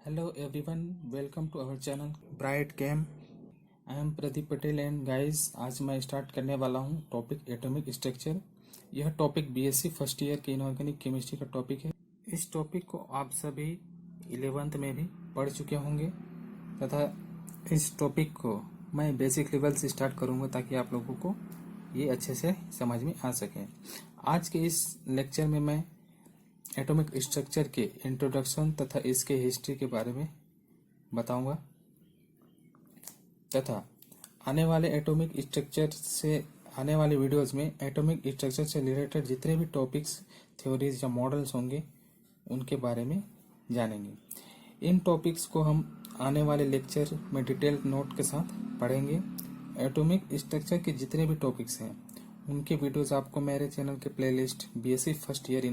Hello everyone, welcome to our channel Bright Cam. I am Pradeep Patel and guys आज मैं start करने वाला हूं टॉपिक एटॉमिक स्ट्रक्चर। यह टॉपिक बीएससी फर्स्ट ईयर के इनऑर्गेनिक केमिस्ट्री का टॉपिक है। इस टॉपिक को आप सभी 11th में भी पढ़ चुके होंगे तथा इस टॉपिक को मैं बेसिक लेवल से स्टार्ट करूंगा ताकि आप लोगों को ये अच्छे से समझ में आ सके। आज के इस लेक्चर में मैं एटॉमिक स्ट्रक्चर के इंट्रोडक्शन तथा इसके हिस्ट्री के बारे में बताऊंगा तथा आने वाले एटॉमिक स्ट्रक्चर से आने वाले वीडियोस में एटॉमिक स्ट्रक्चर से रिलेटेड जितने भी टॉपिक्स थ्योरीज या मॉडल्स होंगे उनके बारे में जानेंगे। इन टॉपिक्स को हम आने वाले लेक्चर में डिटेल नोट के साथ पढ़ेंगे। एटॉमिक स्ट्रक्चर के जितने भी टॉपिक्स हैं उनके वीडियोस आपको मेरे चैनल के playlist BSc first year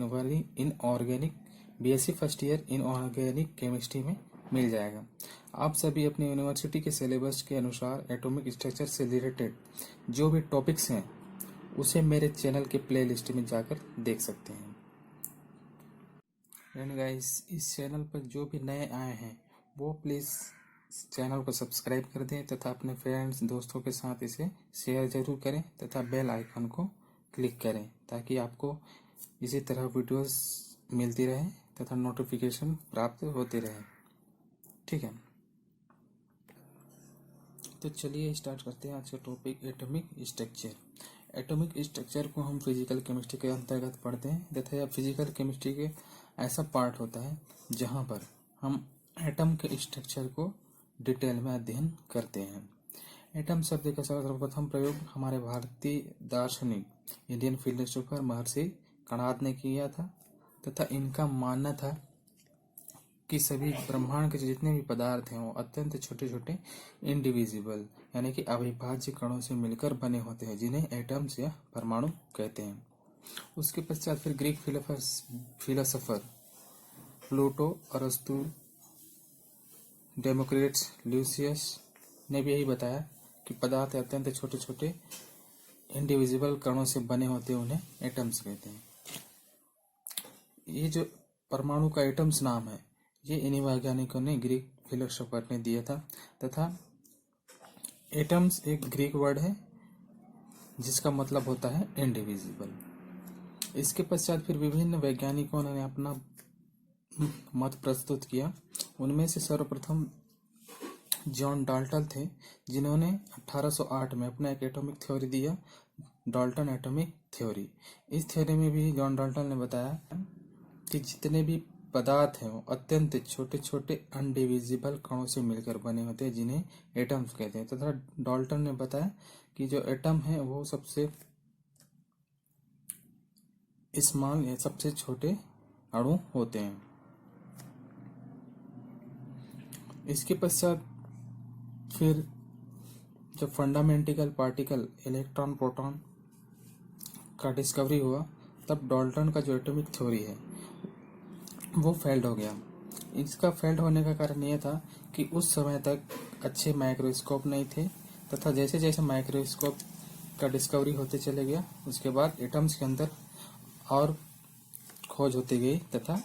in organic chemistry में मिल जाएगा। आप सभी अपनी यूनिवर्सिटी के सिलेबस के अनुसार एटॉमिक स्ट्रक्चर से रिलेटेड जो भी टॉपिक्स हैं उसे मेरे चैनल के प्लेलिस्ट में जाकर देख सकते हैं। एंड गाइस, इस चैनल पर जो भी नए आए हैं वो प्लीज़ चैनल को सब्सक्राइब कर दें तथा अपने फ्रेंड्स दोस्तों के साथ इसे शेयर जरूर करें तथा बेल आइकन को क्लिक करें ताकि आपको इसी तरह वीडियोस मिलती रहे तथा नोटिफिकेशन प्राप्त होते रहे। ठीक है, तो चलिए स्टार्ट करते हैं आज का topic atomic structure. Atomic structure को हम फिजिकल केमिस्ट्री के अंतर्गत पढ़ते हैं तथा यह फिजिकल केमिस्ट्री के ऐसा पार्ट होता है जहां पर हम एटम के स्ट्रक्चर को डिटेल में अध्ययन करते हैं। एटम शब्द का सर्वप्रथम प्रयोग हमारे भारतीय दार्शनिक इंडियन फिलोसोफर महर्षि कणाद ने किया था तथा इनका मानना था कि सभी ब्रह्मांड के जितने भी पदार्थ हैं वो अत्यंत छोटे छोटे इंडिविजिबल यानी कि अविभाज्य कणों से मिलकर बने होते हैं जिन्हें एटम्स या परमाणु कहते हैं। उसके पश्चात फिर ग्रीक फिलोसोफर प्लूटो, अरस्तु, डेमोक्रिटस, ल्यूसियस ने भी यही बताया कि पदार्थ अत्यंत छोटे छोटे इंडिविजिबल कणों से बने होते हैं, उन्हें एटम्स कहते हैं। ये जो परमाणु का एटम्स नाम है ये इन्हीं वैज्ञानिकों ने ग्रीक फिलोसोफर ने दिया था तथा एटम्स एक ग्रीक वर्ड है जिसका मतलब होता है इंडिविजिबल। इसके पश्चात फिर विभिन्न वैज्ञानिकों ने अपना मत प्रस्तुत किया। उनमें से सर्वप्रथम जॉन डाल्टन थे जिन्होंने 1808 में अपना एक एटॉमिक थ्योरी दिया, डाल्टन एटॉमिक थ्योरी। इस थ्योरी में भी जॉन डाल्टन ने बताया कि जितने भी पदार्थ हैं वो अत्यंत छोटे छोटे अनडिविजिबल कणों से मिलकर बने होते हैं जिन्हें एटम्स कहते हैं तथा डाल्टन ने बताया कि जो एटम है वो सबसे स्मॉल या सबसे छोटे अणु होते हैं। इसके पश्चात फिर जब फंडामेंटल पार्टिकल इलेक्ट्रॉन प्रोटॉन का डिस्कवरी हुआ तब डाल्टन का जो एटॉमिक थ्योरी है वो फेल्ड हो गया। इसका फेल्ड होने का कारण यह था कि उस समय तक अच्छे माइक्रोस्कोप नहीं थे तथा जैसे जैसे माइक्रोस्कोप का डिस्कवरी होते चले गया उसके बाद एटम्स के अंदर और खोज होती गई तथा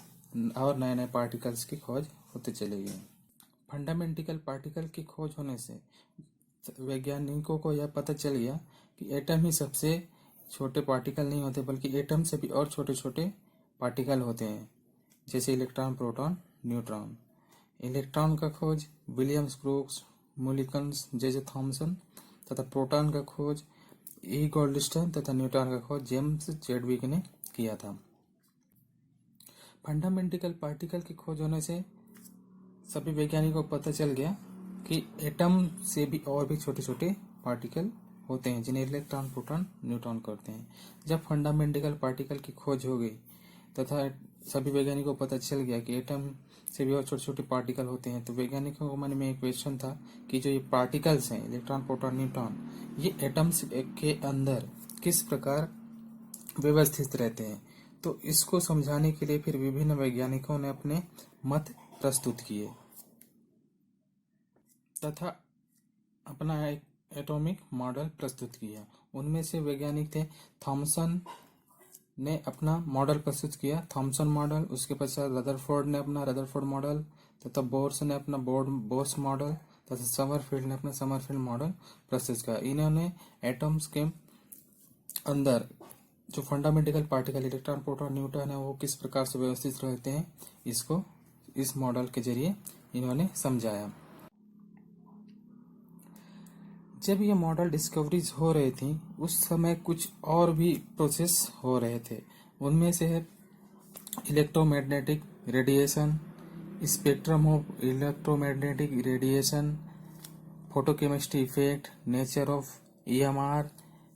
और नए नए पार्टिकल्स की खोज होते चले गई। फंडामेंटल पार्टिकल की खोज होने से वैज्ञानिकों को यह पता चल गया कि एटम ही सबसे छोटे पार्टिकल नहीं होते बल्कि एटम से भी और छोटे छोटे पार्टिकल होते हैं जैसे इलेक्ट्रॉन, प्रोटॉन, न्यूट्रॉन। इलेक्ट्रॉन का खोज विलियम्स ब्रूक्स, मोलिकन्स, जे थॉमसन तथा प्रोटॉन का खोज ई गोल्डस्टोन तथा न्यूट्रॉन का खोज जेम्स चैडविक ने किया था। फंडामेंटल पार्टिकल की खोज होने से सभी वैज्ञानिकों को पता चल गया कि एटम से भी और भी छोटे छोटे पार्टिकल होते हैं जिन्हें इलेक्ट्रॉन, प्रोटॉन, न्यूट्रॉन करते हैं। जब फंडामेंटल पार्टिकल की खोज हो गई तथा सभी वैज्ञानिकों को पता चल गया कि एटम से भी और छोटे छोटे पार्टिकल होते हैं तो वैज्ञानिकों के मन में एक क्वेश्चन था कि जो ये पार्टिकल्स हैं इलेक्ट्रॉन, प्रोटॉन, न्यूट्रॉन ये एटम्स के अंदर किस प्रकार व्यवस्थित रहते हैं। तो इसको समझाने के लिए फिर विभिन्न वैज्ञानिकों ने अपने मत प्रस्तुत किए तथा अपना एक एटॉमिक मॉडल प्रस्तुत किया। उनमें से वैज्ञानिक थे थॉमसन, ने अपना मॉडल प्रस्तुत किया, थॉमसन मॉडल। उसके पश्चात रदरफोर्ड ने अपना रदरफोर्ड मॉडल, तथा बोर्स ने अपना बोर्स मॉडल, तथा समरफील्ड ने अपना समरफील्ड मॉडल प्रस्तुत किया। इन्होंने एटम्स के अंदर जो fundamental particle electron proton neutron है वो किस प्रकार से व्यवस्थित रहते हैं, इसको इस मॉडल के जरिए इन्होंने समझाया। जब ये मॉडल डिस्कवरीज हो रही थी उस समय कुछ और भी प्रोसेस हो रहे थे। उनमें से है electromagnetic radiation, spectrum of electromagnetic radiation, photochemistry effect, nature of EMR.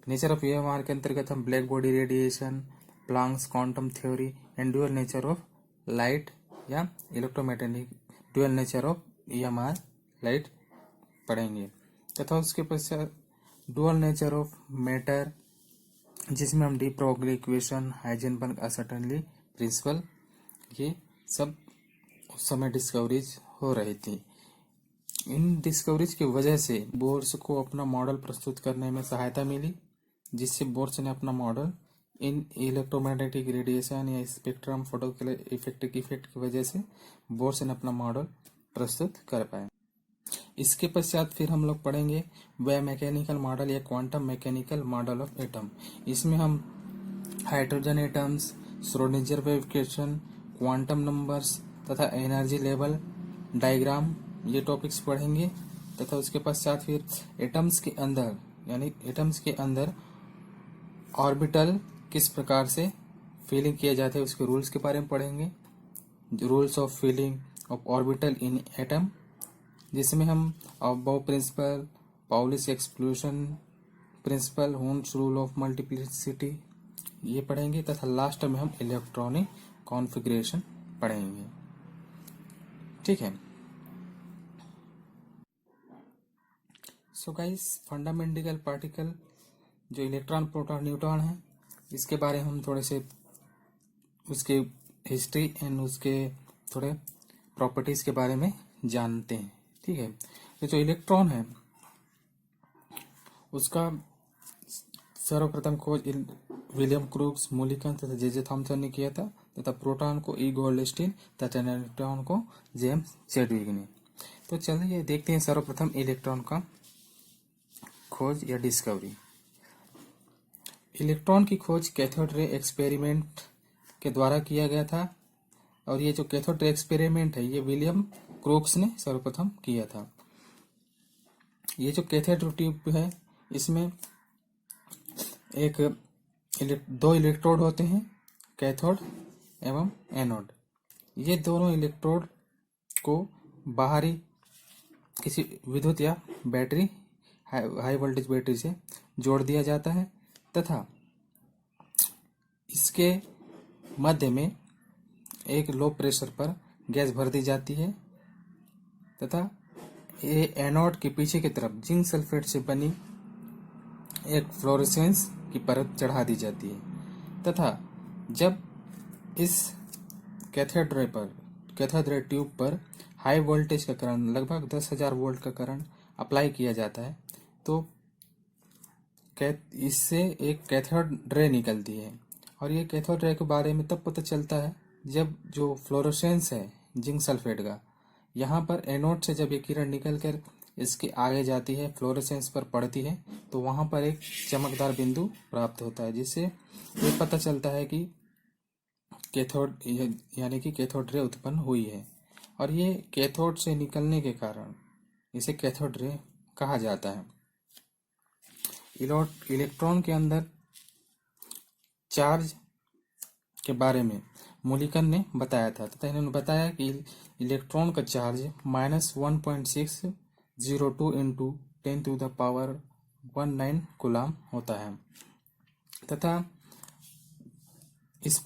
Nature of EMR के अंतर्गत हम black body radiation, Planck's quantum theory and dual nature of light या electromagnetic dual nature of EMR light पढ़ेंगे। तथा उसके पश्चात dual nature of matter, जिसमें हम de Broglie equation, Heisenberg uncertainty principle, ये सब उस समय डिस्कवरीज हो रही थी। इन डिस्कवरीज की वजह से बोर्स को अपना मॉडल प्रस्तुत करने में सहायता मिली, जिससे बोर्स ने अपना मॉडल इन इलेक्ट्रोमैग्नेटिक रेडिएशन या स्पेक्ट्रम फोटो इफेक्ट की वजह से बोर्स ने अपना मॉडल प्रस्तुत कर पाए। इसके पश्चात फिर हम लोग पढ़ेंगे वे मैकेनिकल मॉडल या quantum mechanical model of atom. इसमें हम hydrogen atoms, Schrodinger wave equation, quantum numbers तथा एनर्जी लेवल डायग्राम, ये टॉपिक्स पढ़ेंगे। तथा उसके पश्चात फिर एटम्स के अंदर यानी एटम्स के अंदर ऑर्बिटल किस प्रकार से फिलिंग किया जाता है उसके रूल्स के बारे में पढ़ेंगे, rules of filling of orbital in atom, जिसमें हम Aufbau principle, Pauli's exclusion principle, Hund's rule of multiplicity ये पढ़ेंगे। तथा लास्ट में हम इलेक्ट्रॉनिक कॉन्फ़िगरेशन पढ़ेंगे। ठीक है। सो गाइस, फंडामेंटल पार्टिकल जो इलेक्ट्रॉन प्रोटॉन न्यूट्रॉन है, इसके बारे में हम थोड़े से उसके हिस्ट्री एंड उसके थोड़े प्रॉपर्टीज के बारे में जानते हैं। ठीक है। तो जो इलेक्ट्रॉन है उसका सर्वप्रथम खोज विलियम क्रूक्स, मूलिकन तथा जे थॉमसन ने किया था, तथा प्रोटॉन को ई गोल्डस्टीन तथा न्यूट्रॉन को जेम्स चैडविक ने। तो चलिए देखते हैं सर्वप्रथम इलेक्ट्रॉन का खोज या डिस्कवरी। इलेक्ट्रॉन की खोज कैथोड रे एक्सपेरिमेंट के द्वारा किया गया था, और ये जो कैथोड रे एक्सपेरिमेंट है ये विलियम क्रूक्स ने सर्वप्रथम किया था। ये जो कैथोड ट्यूब है इसमें दो इलेक्ट्रोड होते हैं, कैथोड एवं एनोड। ये दोनों इलेक्ट्रोड को बाहरी किसी विद्युत या बैटरी, हाई वोल्टेज बैटरी से जोड़ दिया जाता है, तथा इसके मध्य में एक लो प्रेशर पर गैस भर दी जाती है, तथा ये एनोड के पीछे की तरफ जिंक सल्फेट से बनी एक फ्लोरेसेंस की परत चढ़ा दी जाती है। तथा जब इस कैथोड रे ट्यूब पर हाई वोल्टेज का करंट, लगभग 10,000 वोल्ट का करंट अप्लाई किया जाता है, तो इससे एक कैथोड रे निकलती है। और ये कैथोड रे के बारे में तब पता चलता है जब जो फ्लोरोसेंस है जिंक सल्फेट का, यहाँ पर एनोड से जब ये किरण निकलकर इसके आगे जाती है, फ्लोरोसेंस पर पड़ती है, तो वहां पर एक चमकदार बिंदु प्राप्त होता है, जिससे ये पता चलता है कि कैथोड यानी कि कैथोड रे उत्पन्न हुई है। और ये कैथोड से निकलने के कारण इसे कैथोड रे कहा जाता है। इलेक्ट्रॉन के अंदर चार्ज के बारे में मूलिकन ने बताया था, तथा इन्होंने बताया कि इलेक्ट्रॉन का चार्ज -1.602 इंटू 10⁻19 कूलम होता है, तथा इस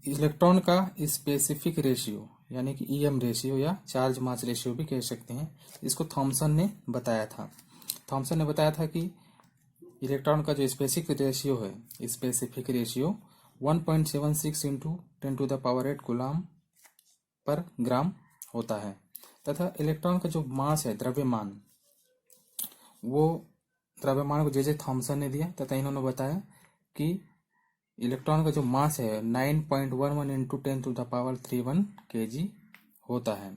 इलेक्ट्रॉन का स्पेसिफिक रेशियो यानी कि ईएम रेशियो या चार्ज मास रेशियो भी कह सकते हैं, इसको थॉमसन ने बताया था। थॉमसन ने बताया था कि इलेक्ट्रॉन का जो specific ratio 1.76 into 10⁻8 coulomb per gram होता है, तथा इलेक्ट्रॉन का जो मास है, द्रव्यमान, वो द्रव्यमान को जे थॉमसन ने दिया, तथा इन्होंने बताया कि इलेक्ट्रॉन का जो मास है 9.11 इंटू 10⁻³ kg होता है।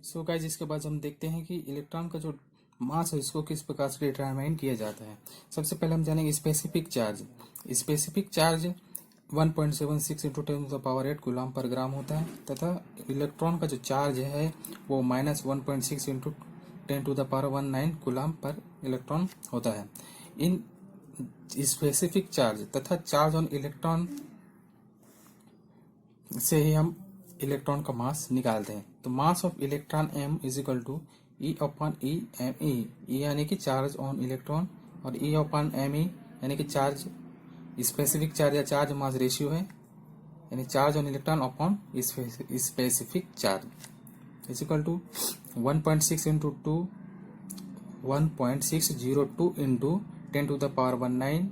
सो गाइस, इसके बाद हम देखते हैं कि इलेक्ट्रॉन का जो मास है इसको किस प्रकार से डिटरमाइन किया जाता है। सबसे पहले हम जानेंगे specific charge. Specific charge 1.76 into 10⁸ coulomb per gram होता है तथा इलेक्ट्रॉन का जो चार्ज है वो -1.6 इंटू 10⁻19 कूलम पर इलेक्ट्रॉन होता है। इन स्पेसिफिक चार्ज तथा चार्ज ऑन इलेक्ट्रॉन से ही हम इलेक्ट्रॉन का मास निकालते हैं। तो mass of electron m is equal to E/E/me, E यानी कि चार्ज ऑन इलेक्ट्रॉन और E/me यानी कि चार्ज स्पेसिफिक चार्ज या चार्ज मास रेशियो है, यानी charge on electron upon specific charge is equal to 1.6 into 1.602 into 10⁻19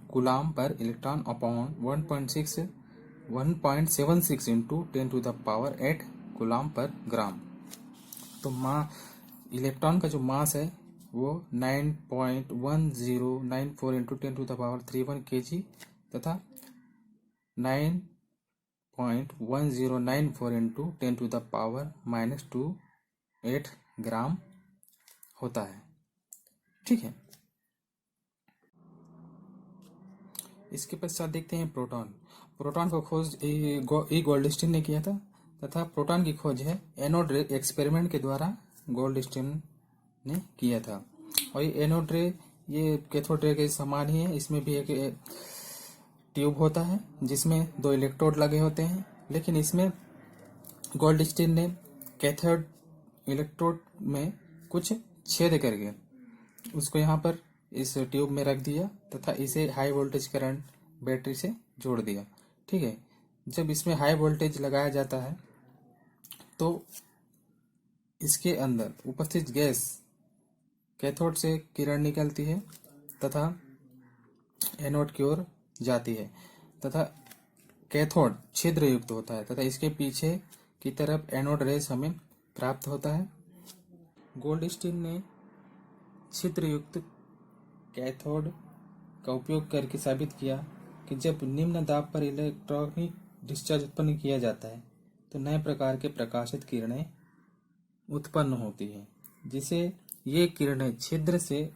coulomb per electron upon 1.76 into 10⁸ coulomb per gram. तो electron का जो मास है वो 9.1094 इंटू 10⁻³ kg तथा 9.1094 इंटू 10⁻⁻28 ग्राम होता है। ठीक है, इसके पश्चात देखते हैं प्रोटॉन। प्रोटॉन को खोज ई गोल्डस्टीन ने किया था तथा प्रोटॉन की खोज है एनोड रे एक्सपेरिमेंट के द्वारा गोल्डस्टीन ने किया था। और ये एनोड रे ये कैथोड रे के समान ही है। इसमें भी एक ट्यूब होता है जिसमें 2 इलेक्ट्रोड लगे होते हैं, लेकिन इसमें गोल्डस्टीन ने कैथोड इलेक्ट्रोड में कुछ छेद करके उसको यहाँ पर इस ट्यूब में रख दिया तथा इसे हाई वोल्टेज करंट बैटरी से जोड़ दिया। ठीक है, जब इसमें हाई वोल्टेज लगाया जाता है तो इसके अंदर उपस्थित गैस कैथोड से किरण निकलती है तथा एनोड की ओर जाती है तथा कैथोड छिद्र युक्त होता है तथा इसके पीछे की तरफ एनोड रेस हमें प्राप्त होता है। गोल्डस्टीन ने छिद्र युक्त कैथोड का उपयोग करके साबित किया कि जब निम्न दाब पर इलेक्ट्रॉनिक डिस्चार्ज उत्पन्न किया जाता है तो नए प्रकार के प्रकाशित किरणें उत्पन्न होती है, जिसे ये किरणें छिद्र से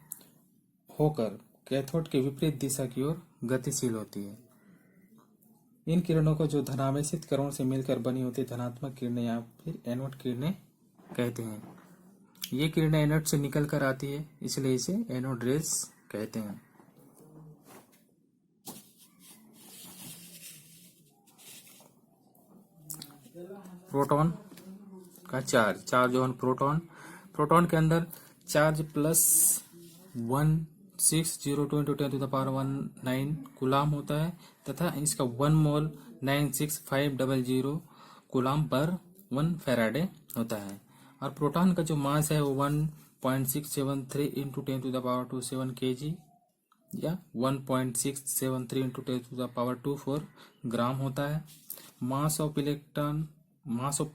होकर कैथोड के विपरीत दिशा की ओर गतिशील होती है। इन किरणों को जो धनावेशित कणों से मिलकर बनी होती धनात्मक किरणें या फिर एनोड किरणें कहते हैं। ये किरणें एनोड से निकल कर आती है, इसलिए इसे एनोड रेज कहते हैं। प्रोटॉन का चार्ज ऑन प्रोटॉन के अंदर चार्ज +1602 इंटू 10⁻19 कूलम होता है तथा इसका 1 मोल 96500 कूलम पर 1 फैराडे होता है। और प्रोटॉन का जो मास है वो 1.673 इंटू 10⁻27 kg या 1.673 इंटू 10⁻24 ग्राम होता है। मास ऑफ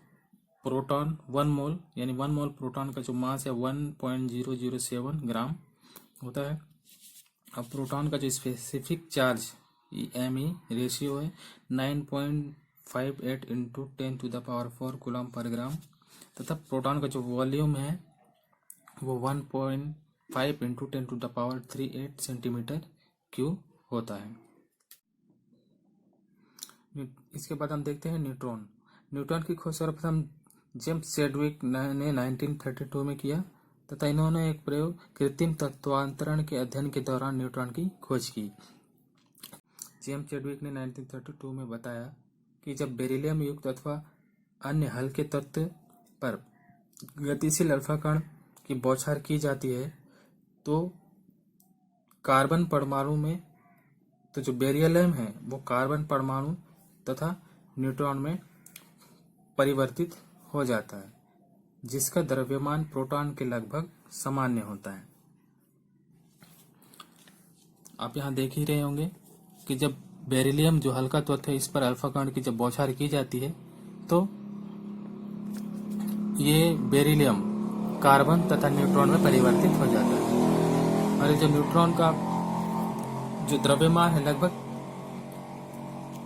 प्रोटॉन 1 मोल, यानी 1 मोल प्रोटॉन का जो मास है 1.007 ग्राम होता है। अब प्रोटॉन का जो स्पेसिफिक चार्ज me रेशियो है 9.58 इंटू 10⁻4 कूलम पर ग्राम तथा प्रोटॉन का जो वॉल्यूम है वो 1.5 इंटू 10⁻38 सेंटीमीटर क्यूब होता है। इसके बाद हम देखते हैं न्यूट्रॉन की खोज सर्वप्रथम जेम्स चैडविक ने 1932 में किया तथा इन्होंने एक प्रयोग कृत्रिम तत्वांतरण के अध्ययन के दौरान न्यूट्रॉन की खोज की। जेम्स चैडविक ने 1932 में बताया कि जब बेरिलियम युक्त अथवा अन्य हल्के तत्व पर गतिशील अल्फा कण की बौछार की जाती है तो कार्बन परमाणु में तो जो बेरिलियम है वो कार्बन परमाणु तथा न्यूट्रॉन में परिवर्तित हो जाता है, जिसका द्रव्यमान प्रोटॉन के लगभग सामान्य होता है। आप यहाँ देख ही रहे होंगे कि जब बेरिलियम जो हल्का तत्व है इस पर अल्फा कण की जब बौछार की जाती है तो ये बेरिलियम कार्बन तथा न्यूट्रॉन में परिवर्तित हो जाता है। और जब न्यूट्रॉन का जो द्रव्यमान है लगभग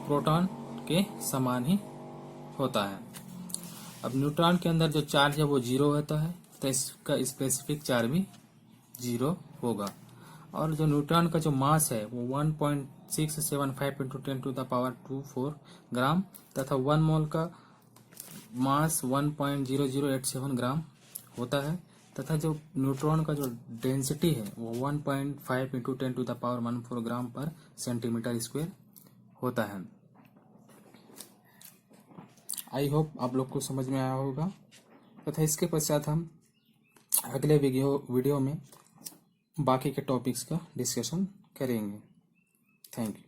प्रोटॉन के समान ही होता है। अब न्यूट्रॉन के अंदर जो चार्ज है वो 0 होता है, तो इसका स्पेसिफिक चार्ज भी 0 होगा। और जो न्यूट्रॉन का जो मास है वो 1.675 इंटू 10⁻²4 ग्राम तथा 1 मोल का मास 1.0087 ग्राम होता है तथा जो न्यूट्रॉन का जो डेंसिटी है वो 1.5 इंटू 10⁻14 ग्राम पर सेंटीमीटर स्क्वायर होता है। आई होप आप लोग को समझ में आया होगा तथा इसके पश्चात हम अगले वीडियो में बाकी के टॉपिक्स का डिस्कशन करेंगे। Thank you.